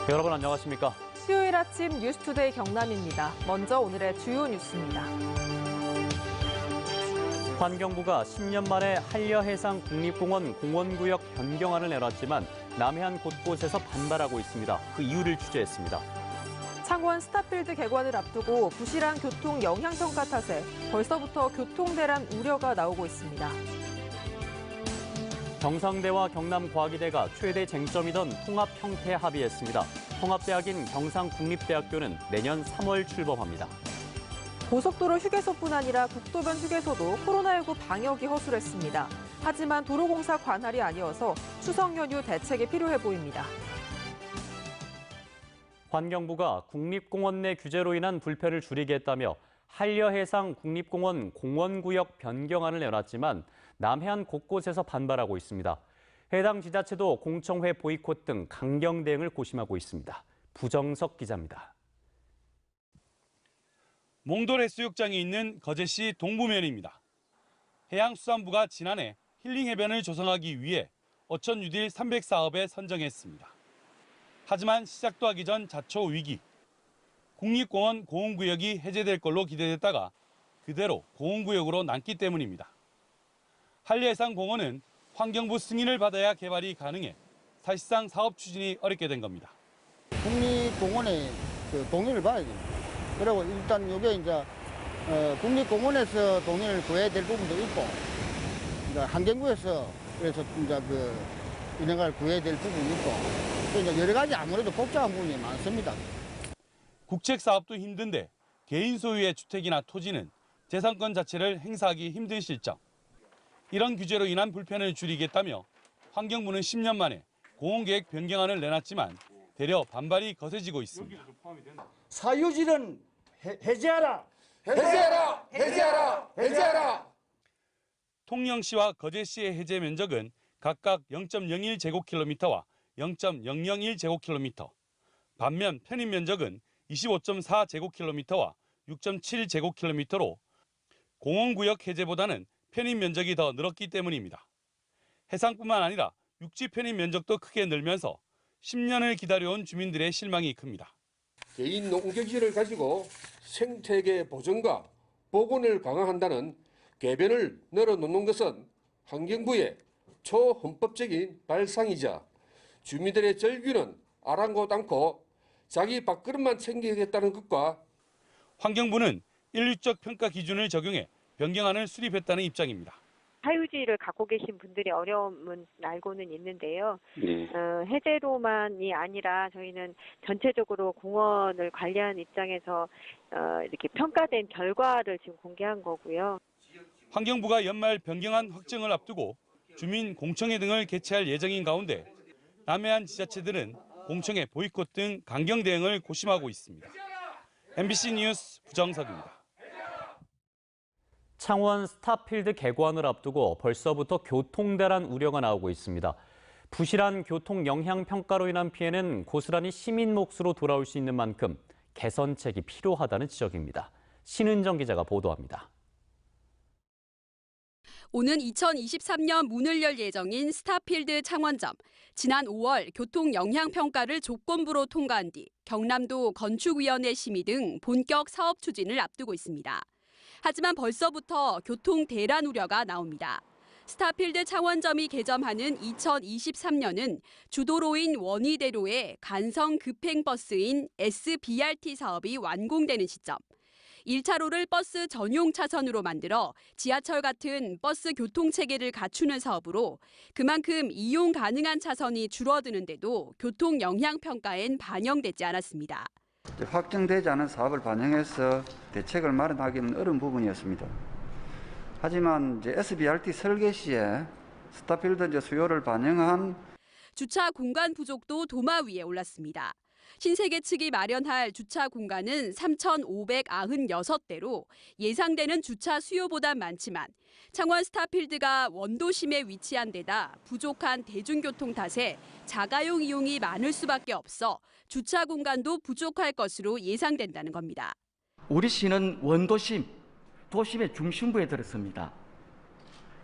여러분 안녕하십니까? 수요일 아침 뉴스투데이 경남입니다. 먼저 오늘의 주요 뉴스입니다. 환경부가 10년 만에 한려해상 국립공원 공원구역 변경안을 내놨지만 남해안 곳곳에서 반발하고 있습니다. 그 이유를 취재했습니다. 창원 스타필드 개관을 앞두고 부실한 교통 영향평가 탓에 벌써부터 교통대란 우려가 나오고 있습니다. 경상대와 경남과기대가 최대 쟁점이던 통합 형태 합의했습니다. 통합대학인 경상국립대학교는 내년 3월 출범합니다. 고속도로 휴게소뿐 아니라 국도변 휴게소도 코로나19 방역이 허술했습니다. 하지만 도로공사 관할이 아니어서 추석 연휴 대책이 필요해 보입니다. 환경부가 국립공원 내 규제로 인한 불편을 줄이겠다며 한려해상 국립공원 공원구역 변경안을 내놨지만 남해안 곳곳에서 반발하고 있습니다. 해당 지자체도 공청회 보이콧 등 강경 대응을 고심하고 있습니다. 부정석 기자입니다. 몽돌 해수욕장이 있는 거제시 동부면입니다. 해양수산부가 지난해 힐링해변을 조성하기 위해 어촌 뉴딜 300사업에 선정했습니다. 하지만 시작도 하기 전 자초 위기. 국립공원 공원구역이 해제될 걸로 기대됐다가 그대로 공원구역으로 남기 때문입니다. 한려해상 공원은 환경부 승인을 받아야 개발이 가능해 사실상 사업 추진이 어렵게 된 겁니다. 국립공원의 동의를 받아야 됩니다. 그리고 일단 이게 이제 국립공원에서 동의를 구해야 될 부분도 있고, 이제 환경부에서 그래서 이제 인허가를 구해야 될 부분이 있고, 이제 여러 가지 아무래도 복잡한 부분이 많습니다. 국책 사업도 힘든데 개인 소유의 주택이나 토지는 재산권 자체를 행사하기 힘든 실정. 이런 규제로 인한 불편을 줄이겠다며 환경부는 10년 만에 공원계획 변경안을 내놨지만 대려 반발이 거세지고 있습니다. 사유지는 해제하라! 해제하라! 해제하라! 해제하라! 통영시와 거제시의 해제 면적은 각각 0.01제곱킬로미터와 0.001제곱킬로미터. 반면 편입 면적은 25.4제곱킬로미터와 6.7제곱킬로미터로 공원구역 해제보다는 편입 면적이 더 늘었기 때문입니다. 해상뿐만 아니라 육지 편입 면적도 크게 늘면서 10년을 기다려온 주민들의 실망이 큽니다. 개인 농경지를 가지고 생태계 보존과 복원을 강화한다는 개변을 늘어놓는 것은 환경부의 초헌법적인 발상이자 주민들의 절규는 아랑곳 않고 자기 밥그릇만 챙기겠다는 것과 환경부는 인류적 평가 기준을 적용해 변경안을 수립했다는 입장입니다. 사유지를 갖고 계신 분들의 어려움은 알고는 있는데요. 해제로만이 아니라 저희는 전체적으로 공원을 관리하는 입장에서 이렇게 평가된 결과를 지금 공개한 거고요. 환경부가 연말 변경안 확정을 앞두고 주민 공청회 등을 개최할 예정인 가운데 남해안 지자체들은 공청회 보이콧 등 강경 대응을 고심하고 있습니다. MBC 뉴스 부정석입니다. 창원 스타필드 개관을 앞두고 벌써부터 교통대란 우려가 나오고 있습니다. 부실한 교통 영향 평가로 인한 피해는 고스란히 시민 몫으로 돌아올 수 있는 만큼 개선책이 필요하다는 지적입니다. 신은정 기자가 보도합니다. 오는 2023년 문을 열 예정인 스타필드 창원점. 지난 5월 교통 영향 평가를 조건부로 통과한 뒤 경남도 건축위원회 심의 등 본격 사업 추진을 앞두고 있습니다. 하지만 벌써부터 교통 대란 우려가 나옵니다. 스타필드 창원점이 개점하는 2023년은 주도로인 원희대로의 간성 급행버스인 SBRT 사업이 완공되는 시점. 1차로를 버스 전용 차선으로 만들어 지하철 같은 버스 교통체계를 갖추는 사업으로 그만큼 이용 가능한 차선이 줄어드는데도 교통 영향 평가엔 반영되지 않았습니다. 확정되지 않은 사업을 반영해서 대책을 마련하기는 어려운 부분이었습니다. 하지만 SBRT 설계 시에 스타필드 수요를 반영한 주차 공간 부족도 도마 위에 올랐습니다. 신세계 측이 마련할 주차 공간은 3,596대로 예상되는 주차 수요보다 많지만 창원 스타필드가 원도심에 위치한 데다 부족한 대중교통 탓에 자가용 이용이 많을 수밖에 없어 주차 공간도 부족할 것으로 예상된다는 겁니다. 우리 시는 원도심, 도심의 중심부에 들었습니다.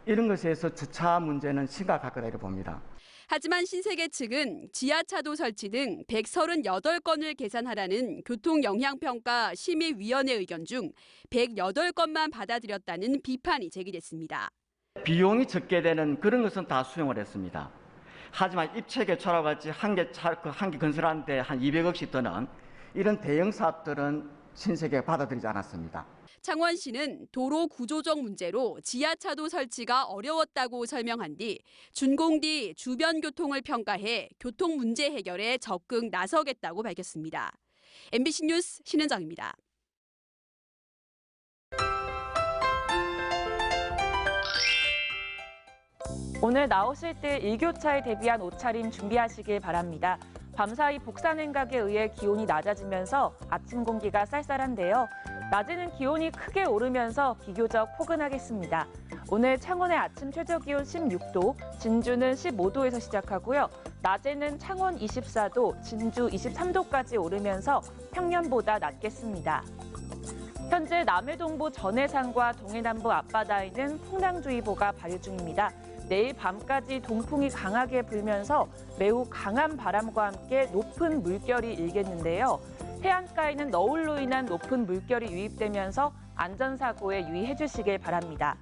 이런 것에서 주차 문제는 심각할 거라고 봅니다. 하지만 신세계 측은 지하차도 설치 등 138건을 계산하라는 교통영향평가 심의위원회 의견 중 108건만 받아들였다는 비판이 제기됐습니다. 비용이 적게 되는 그런 것은 다 수용을 했습니다. 하지만 입체계초와 같이 한 개 건설하는데 한 200억씩 드는 이런 대형 사업들은 신세계가 받아들이지 않았습니다. 창원시는 도로 구조적 문제로 지하차도 설치가 어려웠다고 설명한 뒤 준공 뒤 주변 교통을 평가해 교통 문제 해결에 적극 나서겠다고 밝혔습니다. MBC 뉴스 신은정입니다. 오늘 나오실 때 일교차에 대비한 옷차림 준비하시길 바랍니다. 밤사이 복사냉각에 의해 기온이 낮아지면서 아침 공기가 쌀쌀한데요. 낮에는 기온이 크게 오르면서 비교적 포근하겠습니다. 오늘 창원의 아침 최저기온 16도, 진주는 15도에서 시작하고요. 낮에는 창원 24도, 진주 23도까지 오르면서 평년보다 낮겠습니다. 현재 남해동부 전해상과 동해남부 앞바다에는 풍랑주의보가 발효 중입니다. 내일 밤까지 동풍이 강하게 불면서 매우 강한 바람과 함께 높은 물결이 일겠는데요. 해안가에는 너울로 인한 높은 물결이 유입되면서 안전사고에 유의해 주시길 바랍니다.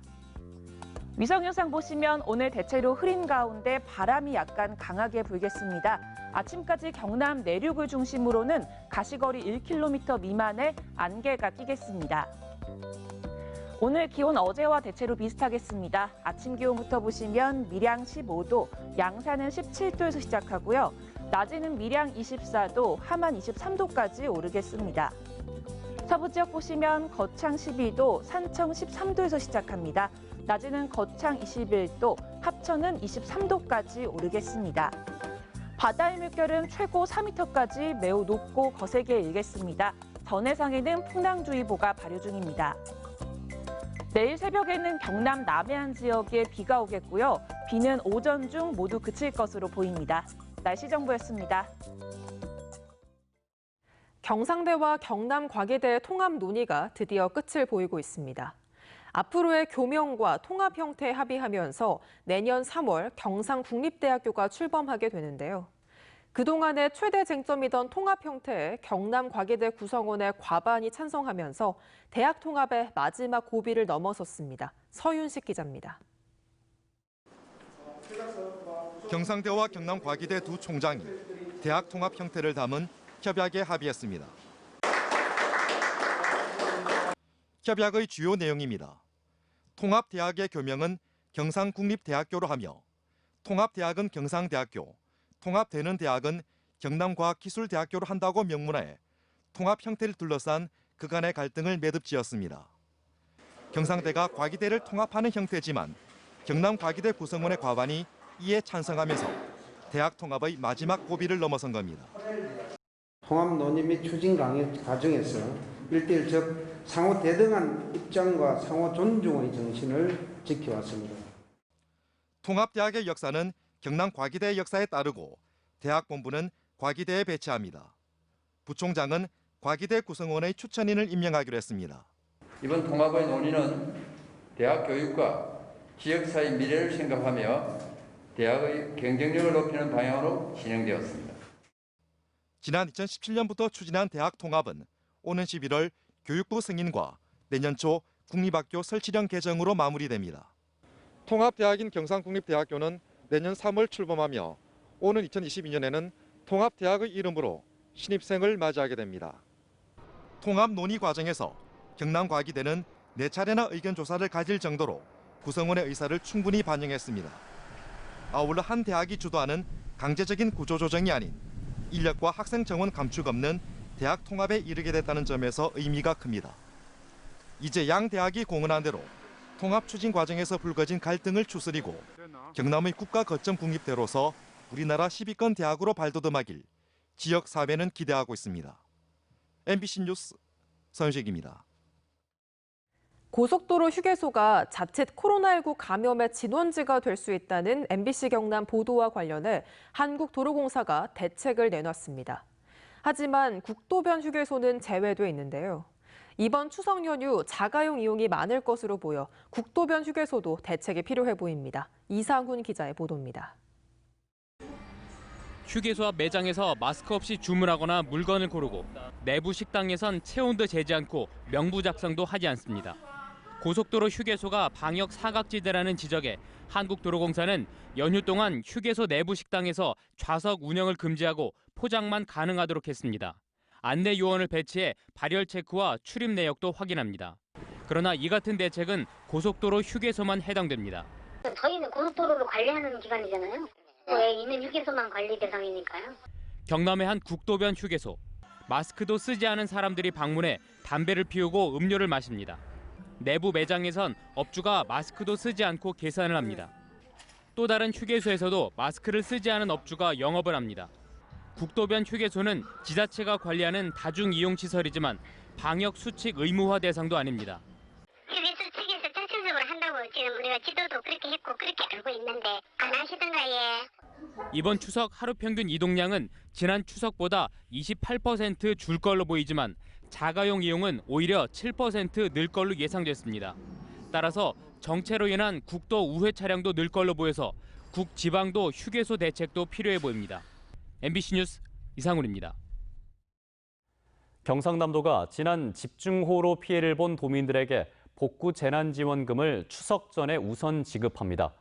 위성영상 보시면 오늘 대체로 흐린 가운데 바람이 약간 강하게 불겠습니다. 아침까지 경남 내륙을 중심으로는 가시거리 1km 미만의 안개가 끼겠습니다. 오늘 기온 어제와 대체로 비슷하겠습니다. 아침 기온부터 보시면 밀양 15도, 양산은 17도에서 시작하고요. 낮에는 밀양 24도, 함안 23도까지 오르겠습니다. 서부 지역 보시면 거창 12도, 산청 13도에서 시작합니다. 낮에는 거창 21도, 합천은 23도까지 오르겠습니다. 바다의 물결은 최고 4m까지 매우 높고 거세게 일겠습니다. 전해상에는 풍랑주의보가 발효 중입니다. 내일 새벽에는 경남 남해안 지역에 비가 오겠고요. 비는 오전 중 모두 그칠 것으로 보입니다. 날씨 정보였습니다. 경상대와 경남 과기대의 통합 논의가 드디어 끝을 보이고 있습니다. 앞으로의 교명과 통합 형태에 합의하면서 내년 3월 경상국립대학교가 출범하게 되는데요. 그동안의 최대 쟁점이던 통합 형태에 경남 과기대 구성원의 과반이 찬성하면서 대학 통합의 마지막 고비를 넘어섰습니다. 서윤식 기자입니다. 경상대와 경남 과기대 두 총장이 대학 통합 형태를 담은 협약에 합의했습니다. 협약의 주요 내용입니다. 통합대학의 교명은 경상국립대학교로 하며 통합대학은 경상대학교, 통합되는 대학은 경남과학기술대학교로 한다고 명문화해 통합 형태를 둘러싼 그간의 갈등을 매듭지었습니다. 경상대가 과기대를 통합하는 형태지만 경남과기대 구성원의 과반이 이에 찬성하면서 대학 통합의 마지막 고비를 넘어선 겁니다. 통합 논의 및 추진 과정에서 1:1 즉 상호 대등한 입장과 상호 존중의 정신을 지켜왔습니다. 통합대학의 역사는 경남 과기대의 역사에 따르고 대학 본부는 과기대에 배치합니다. 부총장은 과기대 구성원의 추천인을 임명하기로 했습니다. 이번 통합의 논의는 대학 교육과 지역사회 미래를 생각하며 대학의 경쟁력을 높이는 방향으로 진행되었습니다. 지난 2017년부터 추진한 대학 통합은 오는 11월 교육부 승인과 내년 초 국립학교 설치령 개정으로 마무리됩니다. 통합대학인 경상국립대학교는 내년 3월 출범하며 오는 2022년에는 통합대학의 이름으로 신입생을 맞이하게 됩니다. 통합 논의 과정에서 경남과기대는 4차례나 의견 조사를 가질 정도로 구성원의 의사를 충분히 반영했습니다. 아울러 한 대학이 주도하는 강제적인 구조조정이 아닌 인력과 학생 정원 감축 없는 대학 통합에 이르게 됐다는 점에서 의미가 큽니다. 이제 양 대학이 공언한 대로 통합 추진 과정에서 불거진 갈등을 추스리고 경남의 국가 거점 국립대로서 우리나라 10위권 대학으로 발돋움하길 지역 사회는 기대하고 있습니다. MBC 뉴스 서윤식입니다. 고속도로 휴게소가 자칫 코로나19 감염의 진원지가 될 수 있다는 MBC 경남 보도와 관련해 한국도로공사가 대책을 내놨습니다. 하지만 국도변 휴게소는 제외돼 있는데요. 이번 추석 연휴 자가용 이용이 많을 것으로 보여 국도변 휴게소도 대책이 필요해 보입니다. 이상훈 기자의 보도입니다. 휴게소 앞 매장에서 마스크 없이 주문하거나 물건을 고르고 내부 식당에선 체온도 재지 않고 명부 작성도 하지 않습니다. 고속도로 휴게소가 방역 사각지대라는 지적에 한국도로공사는 연휴 동안 휴게소 내부 식당에서 좌석 운영을 금지하고 포장만 가능하도록 했습니다. 안내 요원을 배치해 발열 체크와 출입 내역도 확인합니다. 그러나 이 같은 대책은 고속도로 휴게소만 해당됩니다. 저희는 고속도로를 관리하는 기관이잖아요. 왜 있는 휴게소만 관리 대상이니까요. 경남의 한 국도변 휴게소. 마스크도 쓰지 않은 사람들이 방문해 담배를 피우고 음료를 마십니다. 내부 매장에선 업주가 마스크도 쓰지 않고 계산을 합니다. 또 다른 휴게소에서도 마스크를 쓰지 않은 업주가 영업을 합니다. 국도변 휴게소는 지자체가 관리하는 다중이용시설이지만 방역 수칙 의무화 대상도 아닙니다. 휴게소 측에서 전체적으로 한다고 지금 우리가 지도도 그렇게 했고 그렇게 알고 있는데 안 하시던가 예. 이번 추석 하루 평균 이동량은 지난 추석보다 28% 줄 걸로 보이지만 자가용 이용은 오히려 7% 늘 걸로 예상됐습니다. 따라서 정체로 인한 국도 우회 차량도 늘 걸로 보여서 국 지방도 휴게소 대책도 필요해 보입니다. MBC 뉴스 이상훈입니다. 경상남도가 지난 집중호우로 피해를 본 도민들에게 복구 재난지원금을 추석 전에 우선 지급합니다.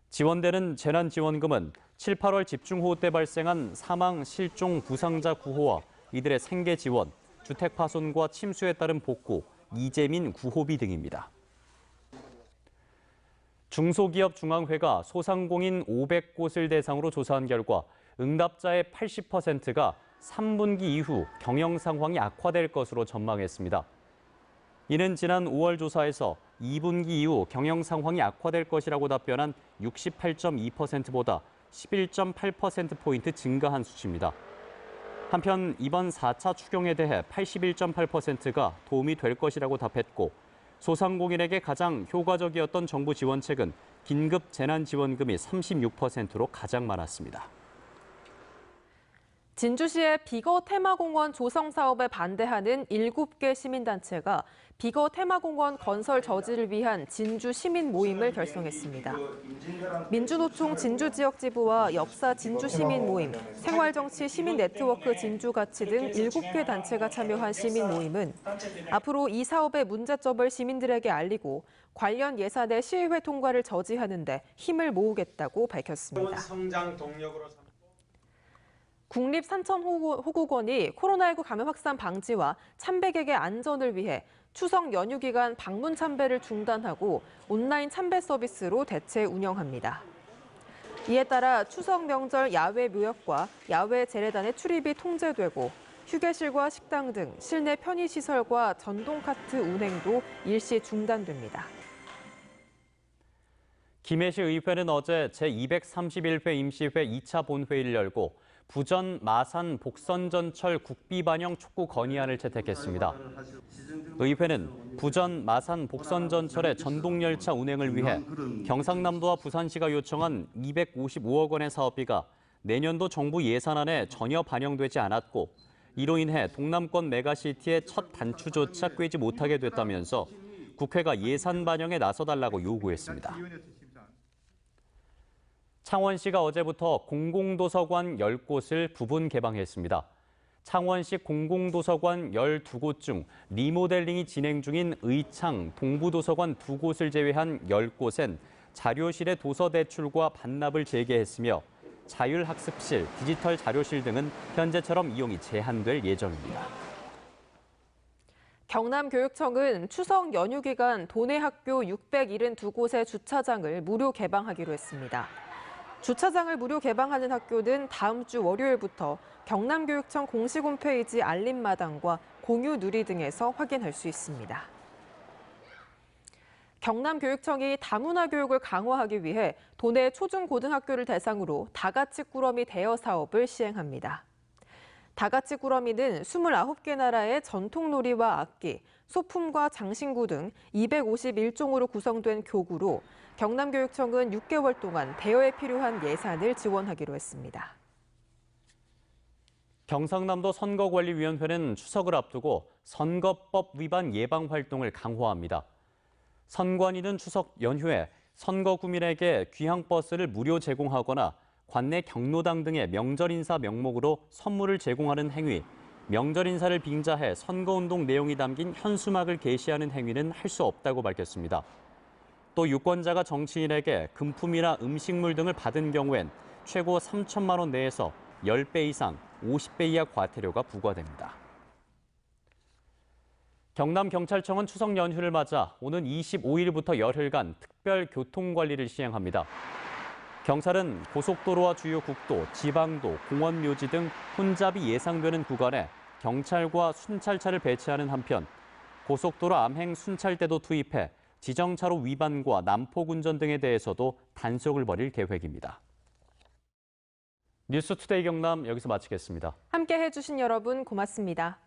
지원되는 재난지원금은 7, 8월 집중호우 때 발생한 사망, 실종, 부상자 구호와 이들의 생계 지원, 주택 파손과 침수에 따른 복구, 이재민 구호비 등입니다. 중소기업중앙회가 소상공인 500곳을 대상으로 조사한 결과 응답자의 80%가 3분기 이후 경영 상황이 악화될 것으로 전망했습니다. 이는 지난 5월 조사에서 2분기 이후 경영 상황이 악화될 것이라고 답변한 68.2%보다 11.8%포인트 증가한 수치입니다. 한편 이번 4차 추경에 대해 81.8%가 도움이 될 것이라고 답했고 소상공인에게 가장 효과적이었던 정부 지원책은 긴급 재난지원금이 36%로 가장 많았습니다. 진주시의 비거 테마공원 조성 사업에 반대하는 7개 시민단체가 비거 테마공원 건설 저지를 위한 진주 시민 모임을 결성했습니다. 민주노총 진주지역지부와 역사 진주시민 모임, 생활정치 시민네트워크 진주가치 등 7개 단체가 참여한 시민 모임은 앞으로 이 사업의 문제점을 시민들에게 알리고 관련 예산의 시의회 통과를 저지하는 데 힘을 모으겠다고 밝혔습니다. 국립산천호구원이 코로나19 감염 확산 방지와 참배객의 안전을 위해 추석 연휴 기간 방문 참배를 중단하고 온라인 참배 서비스로 대체 운영합니다. 이에 따라 추석 명절 야외 묘역과 야외 재래단의 출입이 통제되고 휴게실과 식당 등 실내 편의시설과 전동카트 운행도 일시 중단됩니다. 김해시 의회는 어제 제231회 임시회 2차 본회의를 열고 부전 마산 복선전철 국비반영 촉구 건의안을 채택했습니다. 의회는 부전 마산 복선전철의 전동열차 운행을 위해 경상남도와 부산시가 요청한 255억 원의 사업비가 내년도 정부 예산안에 전혀 반영되지 않았고 이로 인해 동남권 메가시티의 첫 단추조차 꿰지 못하게 됐다면서 국회가 예산 반영에 나서달라고 요구했습니다. 창원시가 어제부터 공공도서관 10곳을 부분 개방했습니다. 창원시 공공도서관 12곳 중 리모델링이 진행 중인 의창, 동부도서관 2곳을 제외한 10곳엔 자료실의 도서 대출과 반납을 재개했으며 자율학습실, 디지털 자료실 등은 현재처럼 이용이 제한될 예정입니다. 경남교육청은 추석 연휴 기간 도내 학교 672곳의 주차장을 무료 개방하기로 했습니다. 주차장을 무료 개방하는 학교는 다음 주 월요일부터 경남교육청 공식 홈페이지 알림마당과 공유 누리 등에서 확인할 수 있습니다. 경남교육청이 다문화 교육을 강화하기 위해 도내 초중고등학교를 대상으로 다같이 꾸러미 대여 사업을 시행합니다. 다같이 꾸러미는 29개 나라의 전통놀이와 악기, 소품과 장신구 등 251종으로 구성된 교구로 경남교육청은 6개월 동안 대여에 필요한 예산을 지원하기로 했습니다. 경상남도 선거관리위원회는 추석을 앞두고 선거법 위반 예방 활동을 강화합니다. 선관위는 추석 연휴에 선거구민에게 귀향버스를 무료 제공하거나 관내 경로당 등의 명절 인사 명목으로 선물을 제공하는 행위, 명절 인사를 빙자해 선거운동 내용이 담긴 현수막을 게시하는 행위는 할 수 없다고 밝혔습니다. 또 유권자가 정치인에게 금품이나 음식물 등을 받은 경우엔 최고 3천만 원 내에서 10배 이상 50배 이하 과태료가 부과됩니다. 경남경찰청은 추석 연휴를 맞아 오는 25일부터 열흘간 특별 교통관리를 시행합니다. 경찰은 고속도로와 주요 국도, 지방도, 공원 묘지 등 혼잡이 예상되는 구간에 경찰과 순찰차를 배치하는 한편 고속도로 암행 순찰대도 투입해 지정차로 위반과 난폭 운전 등에 대해서도 단속을 벌일 계획입니다. 뉴스투데이 경남 여기서 마치겠습니다. 함께해 주신 여러분 고맙습니다.